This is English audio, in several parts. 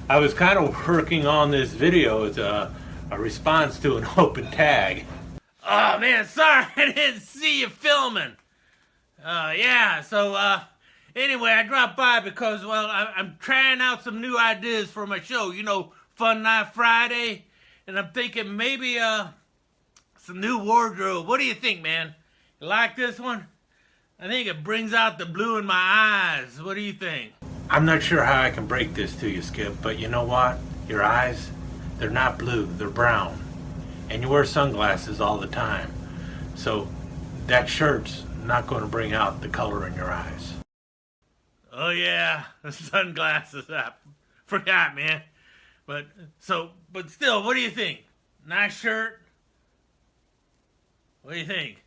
I was kind of working on this video as a response to an open tag. Oh man, sorry I didn't see you filming. Anyway, I dropped by because, well, I'm trying out some new ideas for my show. You know, Fun Night Friday. And I'm thinking maybe some new wardrobe. What do you think, man? You like this one? I think it brings out the blue in my eyes. What do you think? I'm not sure how I can break this to you, Skip, but you know what? Your eyes, they're not blue, they're brown. And you wear sunglasses all the time. So that shirt's not going to bring out the color in your eyes. Oh yeah, the sunglasses. I forgot, man. But still, what do you think? Nice shirt? What do you think?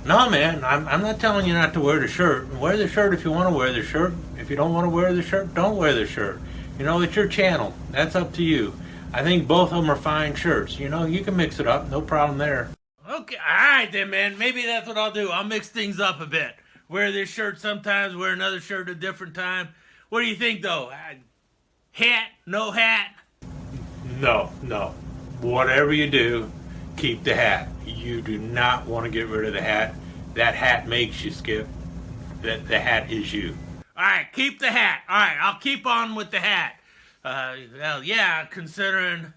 No, man, I'm not telling you not to wear the shirt. Wear the shirt if you want to wear the shirt. If you don't want to wear the shirt, don't wear the shirt. You know, it's your channel. That's up to you. I think both of them are fine shirts. You know, you can mix it up. No problem there. Okay, all right then, man. Maybe that's what I'll do. I'll mix things up a bit. Wear this shirt sometimes, wear another shirt at a different time. What do you think, though? Hat? No hat? No. Whatever you do, keep the hat. You do not want to get rid of the hat. That hat makes you, Skip. The hat is you. All right, keep the hat. All right, I'll keep on with the hat. Well, yeah, considering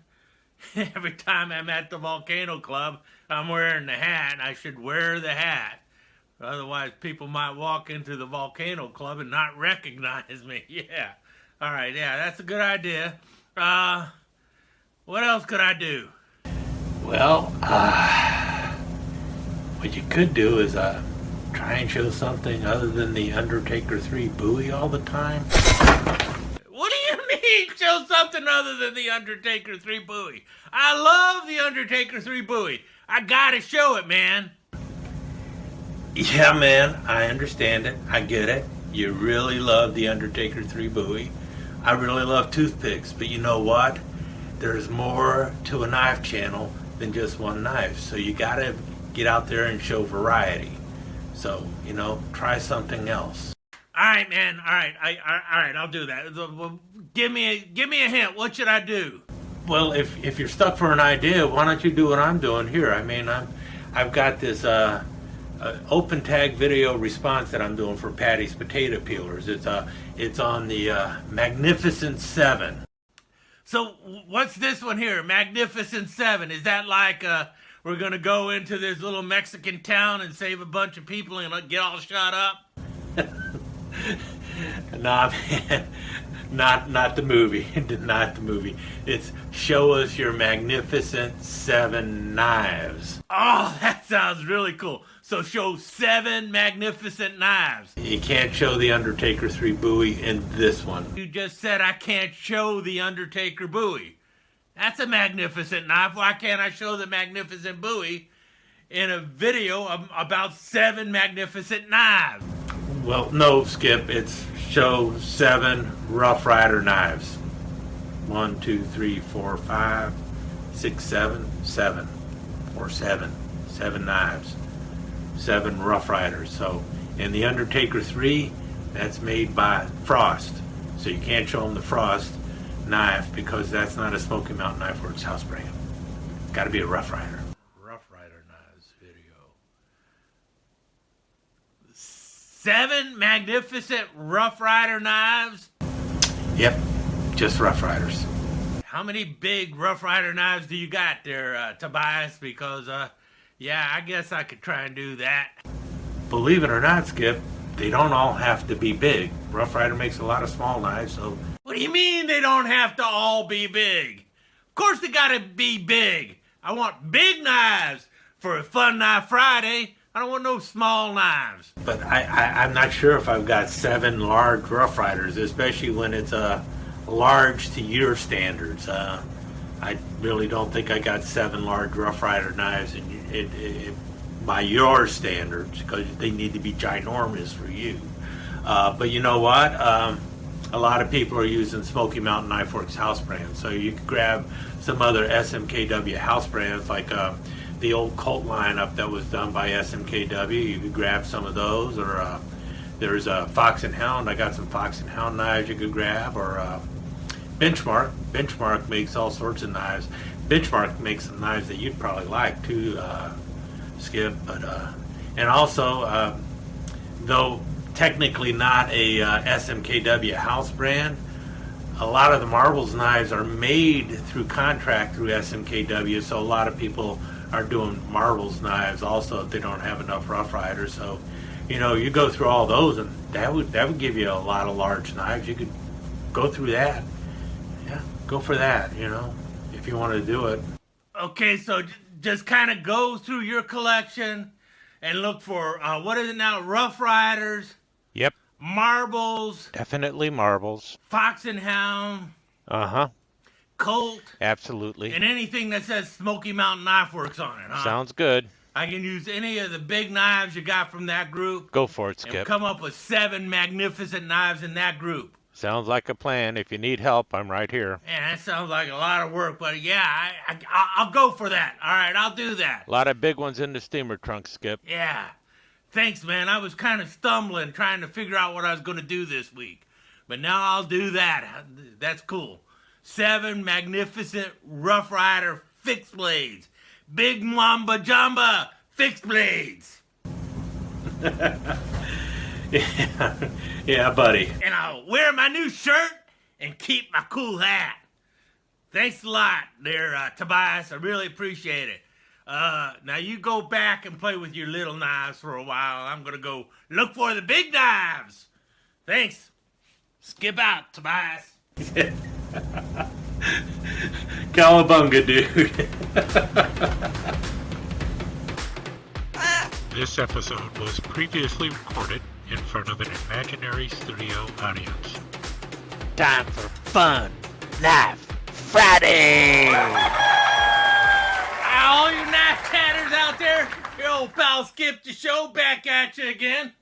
every time I'm at the Volcano Club, I'm wearing the hat. I should wear the hat. Otherwise, people might walk into the Volcano Club and not recognize me. Yeah. All right, yeah, that's a good idea. What else could I do? Well, what you could do is try and show something other than the Undertaker 3 buoy all the time. What do you mean, show something other than the Undertaker 3 buoy? I love the Undertaker 3 buoy. I gotta show it, man. Yeah, man, I understand it. I get it. You really love the Undertaker 3 buoy. I really love toothpicks, but you know what? There's more to a knife channel than just one knife. So you gotta get out there and show variety. So, you know, try something else. All right, man. All right, I'll do that. Well, give me a hint. What should I do? Well, if you're stuck for an idea, why don't you do what I'm doing here? I mean, I've got this open tag video response that I'm doing for Patty's potato peelers. It's on the Magnificent 7. So what's this one here? Magnificent 7. Is that like we're gonna go into this little Mexican town and save a bunch of people and get all shot up? Nah, man. Not the movie. Not the movie. It's show us your Magnificent 7 knives. Oh, that sounds really cool. So show 7 magnificent knives. You can't show the Undertaker 3 buoy in this one. You just said I can't show the Undertaker buoy. That's a magnificent knife. Why can't I show the magnificent buoy in a video about 7 magnificent knives? Well, no, Skip. It's show 7 Rough Rider knives. 1, 2, 3, 4, 5, 6, 7, 7. Or 7. 7 knives. 7 Rough Riders. So in the Undertaker 3, that's made by Frost. So you can't show them the Frost knife because that's not a Smoky Mountain Knife Works house brand. Got to be a Rough Rider. Rough Rider knives video. 7 magnificent Rough Rider knives? Yep, just Rough Riders. How many big Rough Rider knives do you got there, Tobias? Because, yeah, I guess I could try and do that. Believe it or not, Skip, they don't all have to be big. Rough Rider makes a lot of small knives, so... What do you mean they don't have to all be big? Of course they gotta be big. I want big knives for a Fun Night Friday. I don't want no small knives. But I'm not sure if I've got 7 large Rough Riders, especially when it's large to your standards. I really don't think I got 7 large Rough Rider knives by your standards, because they need to be ginormous for you. But you know what? A lot of people are using Smoky Mountain Knife Works house brands, so you could grab some other SMKW house brands like the old Colt lineup that was done by SMKW. You could grab some of those, or there's a Fox and Hound. I got some Fox and Hound knives you could grab, or Benchmark makes all sorts of knives. Benchmark makes some knives that you'd probably like too, Skip. But and also, though technically not a SMKW house brand, a lot of the Marbles knives are made through contract through SMKW. So a lot of people are doing Marbles knives also if they don't have enough Rough Riders. So you go through all those, and that would give you a lot of large knives. You could go through that. Yeah, go for that, if you want to do it. Okay, so just kind of go through your collection and look for, what is it now, Rough Riders? Yep. Marbles. Definitely Marbles. Fox and Hound. Uh-huh. Colt. Absolutely. And anything that says Smoky Mountain Knife Works on it, huh? Sounds good. I can use any of the big knives you got from that group. Go for it, Skip. And come up with 7 magnificent knives in that group. Sounds like a plan. If you need help, I'm right here. Man, that sounds like a lot of work, but yeah, I'll go for that. All right, I'll do that. A lot of big ones in the steamer trunk, Skip. Yeah. Thanks, man. I was kind of stumbling trying to figure out what I was going to do this week. But now I'll do that. That's cool. 7 magnificent Rough Rider fixed blades. Big Mamba Jamba fixed blades. Yeah, buddy. And I'll wear my new shirt and keep my cool hat. Thanks a lot there, Tobias. I really appreciate it. Now you go back and play with your little knives for a while. I'm going to go look for the big knives. Thanks. Skip out, Tobias. Cowabunga, dude. This episode was previously recorded in front of an imaginary studio audience. Time for Fun Knife Friday! All you knife tatters out there, your old pal Skip the Show back at you again.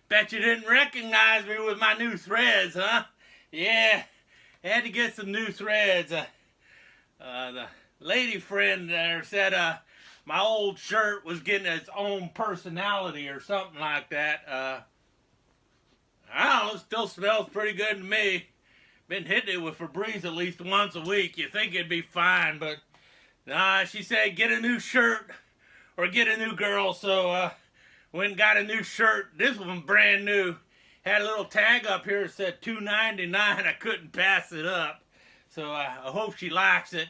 Bet you didn't recognize me with my new threads, huh? Yeah, had to get some new threads. The lady friend there said my old shirt was getting its own personality or something like that. I don't know, it still smells pretty good to me. Been hitting it with Febreze at least once a week. You think it'd be fine, but nah, she said get a new shirt or get a new girl, so went and got a new shirt. This one brand new. Had a little tag up here that said $2.99. I couldn't pass it up, so I hope she likes it.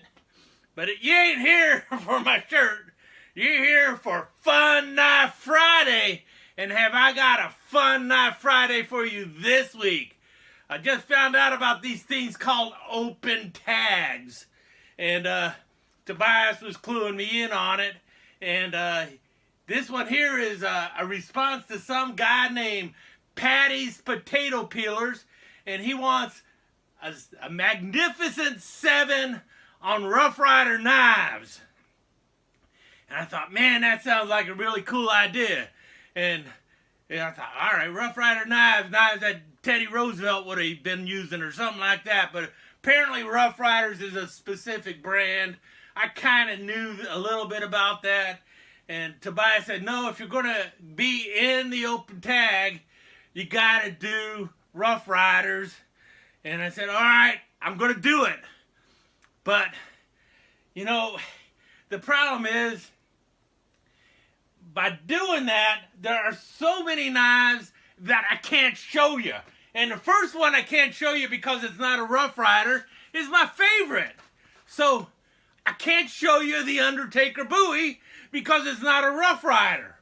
But you ain't here for my shirt. You're here for Fun Knife Friday. And have I got a Fun Knife Friday for you this week? I just found out about these things called open tags. And Tobias was cluing me in on it. And this one here is a response to some guy named Patty's Potato Peelers. And he wants a magnificent 7 on Rough Rider knives. And I thought, man, that sounds like a really cool idea. And I thought, all right, Rough Rider knives that Teddy Roosevelt would have been using or something like that. But apparently Rough Riders is a specific brand. I kind of knew a little bit about that. And Tobias said, no, if you're going to be in the open tag, you got to do Rough Riders. And I said, all right, I'm going to do it. But, the problem is, by doing that, there are so many knives that I can't show you. And the first one I can't show you because it's not a Rough Rider is my favorite. So I can't show you the Undertaker Bowie because it's not a Rough Rider.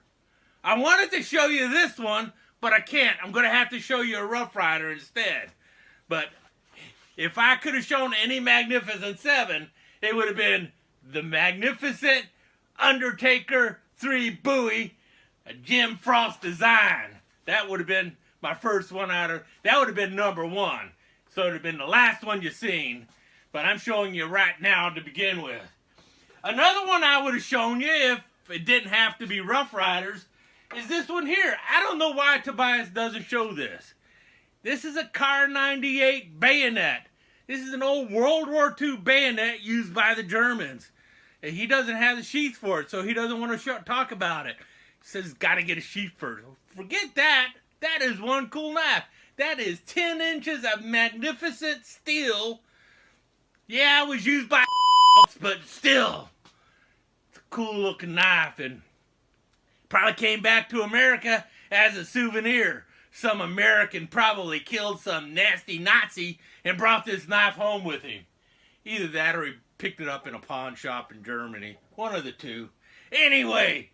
I wanted to show you this one, but I can't. I'm going to have to show you a Rough Rider instead. But if I could have shown any Magnificent 7, it would have been the Magnificent Undertaker 3 Bowie, a Jim Frost design. That would have been my first one that would have been number 1. So it would have been the last one you've seen. But I'm showing you right now to begin with. Another one I would have shown you if it didn't have to be Rough Riders is this one here. I don't know why Tobias doesn't show this. This is a Car 98 bayonet. This is an old World War II bayonet used by the Germans. He doesn't have the sheath for it, so he doesn't want to talk about it. He says he's got to get a sheath first. Forget that. That is one cool knife. That is 10 inches of magnificent steel Yeah, it was used by but still, it's a cool looking knife, and probably came back to America as a souvenir. Some American probably killed some nasty Nazi and brought this knife home with him. Either that or he picked it up in a pawn shop in Germany. One of the two. Anyway,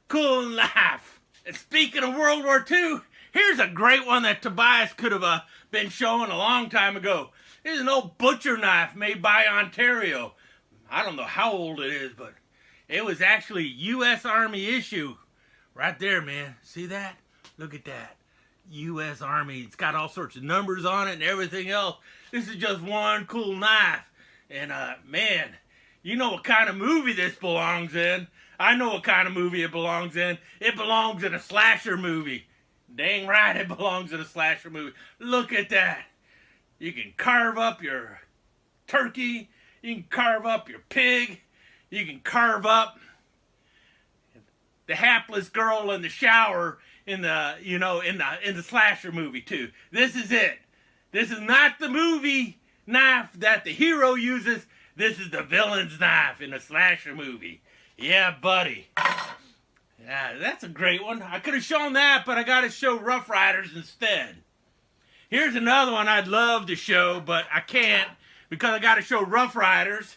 cool knife. And speaking of World War II, here's a great one that Tobias could have been showing a long time ago. This is an old butcher knife made by Ontario. I don't know how old it is, but it was actually U.S. Army issue. Right there, man. See that? Look at that. U.S. Army. It's got all sorts of numbers on it and everything else. This is just one cool knife. And, man, you know what kind of movie this belongs in. I know what kind of movie it belongs in. It belongs in a slasher movie. Dang right it belongs in a slasher movie. Look at that. You can carve up your turkey. You can carve up your pig. You can carve up the hapless girl in the shower in the, in the slasher movie too. This is it. This is not the movie knife that the hero uses. This is the villain's knife in a slasher movie. Yeah, buddy. Yeah, that's a great one. I could have shown that, but I got to show Rough Riders instead. Here's another one I'd love to show, but I can't because I got to show Rough Riders.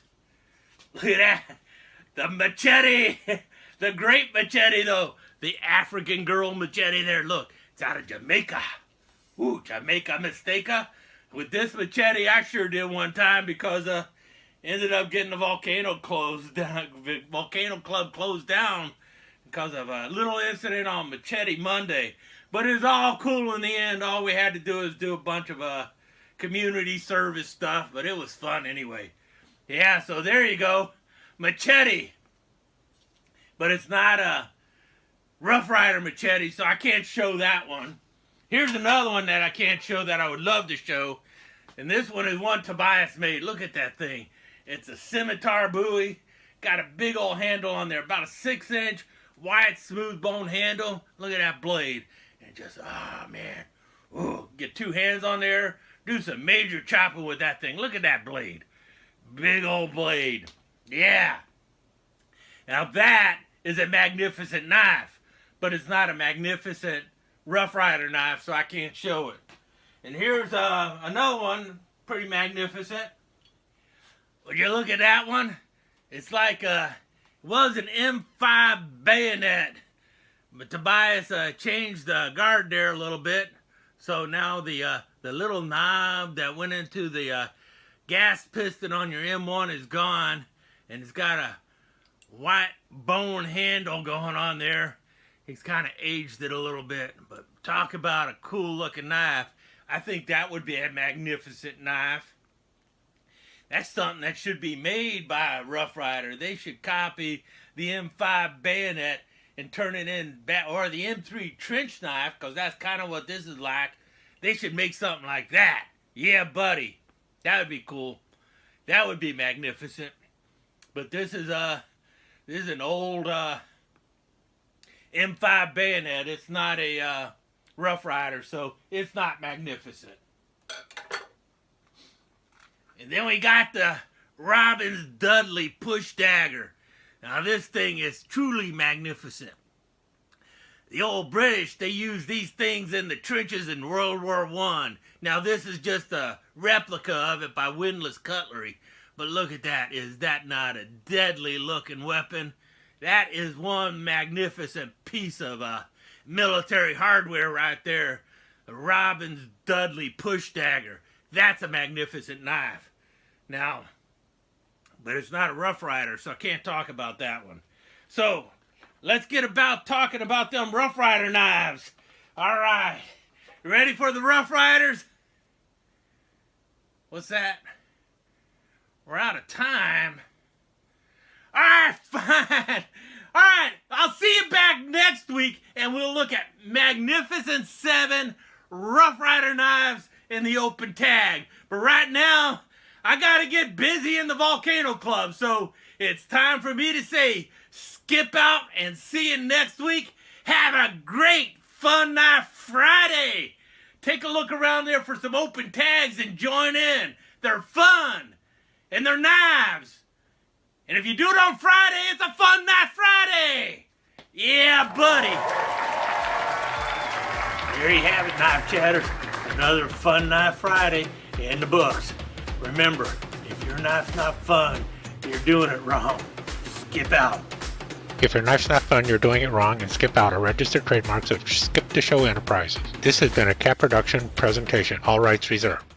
Look at that. The machete. The great machete, though. The African girl machete there. Look, it's out of Jamaica. Ooh, Jamaica Mistaka. With this machete, I sure did one time because ended up getting the volcano closed down. Volcano Club closed down because of a little incident on Machete Monday. But it was all cool in the end. All we had to do is do a bunch of community service stuff. But it was fun anyway. Yeah, so there you go. Machete. But it's not a Rough Rider machete, so I can't show that one. Here's another one that I can't show that I would love to show. And this one is one Tobias made. Look at that thing. It's a scimitar bowie. Got a big old handle on there. About a 6-inch white smooth bone handle. Look at that blade. And just, man. Ooh, get two hands on there. Do some major chopping with that thing. Look at that blade. Big old blade. Yeah. Now that is a magnificent knife. But it's not a magnificent Rough Rider knife, so I can't show it. And here's another one, pretty magnificent. Would you look at that one? It's like it was an M5 bayonet, but Tobias changed the guard there a little bit, so now the little knob that went into the gas piston on your M1 is gone, and it's got a white bone handle going on there. He's kind of aged it a little bit, but talk about a cool looking knife. I think that would be a magnificent knife. That's something that should be made by a Rough Rider. They should copy the M5 bayonet and turn it in, or the M3 trench knife, because that's kind of what this is like. They should make something like that. Yeah, buddy. That would be cool. That would be magnificent. But this is an old M5 bayonet. It's not a Rough Rider, so it's not magnificent. And then we got the Robbins Dudley push dagger. Now this thing is truly magnificent. The old British, they used these things in the trenches in World War I. Now this is just a replica of it by Windlass Cutlery. But look at that. Is that not a deadly looking weapon? That is one magnificent piece of military hardware right there. The Robbins Dudley push dagger. That's a magnificent knife. Now, but it's not a Rough Rider, so I can't talk about that one. So, let's get about talking about them Rough Rider knives. All right. You ready for the Rough Riders? What's that? We're out of time. All right, fine. All right, I'll see you back next week, and we'll look at Magnificent 7 Rough Rider knives in the open tag. But right now, I got to get busy in the Volcano Club, so it's time for me to say skip out and see you next week. Have a great Fun Knife Friday. Take a look around there for some open tags and join in. They're fun. and they're knives. And if you do it on Friday, it's a fun Knife Friday. Yeah, buddy. There you have it, Knife Chatters. Another fun Knife Friday in the books. Remember, if your knife's not fun, you're doing it wrong. Skip out. If your knife's not fun, you're doing it wrong, and Skip Out are registered trademarks of Skip the Show Enterprises. This has been a Cat Production presentation. All rights reserved.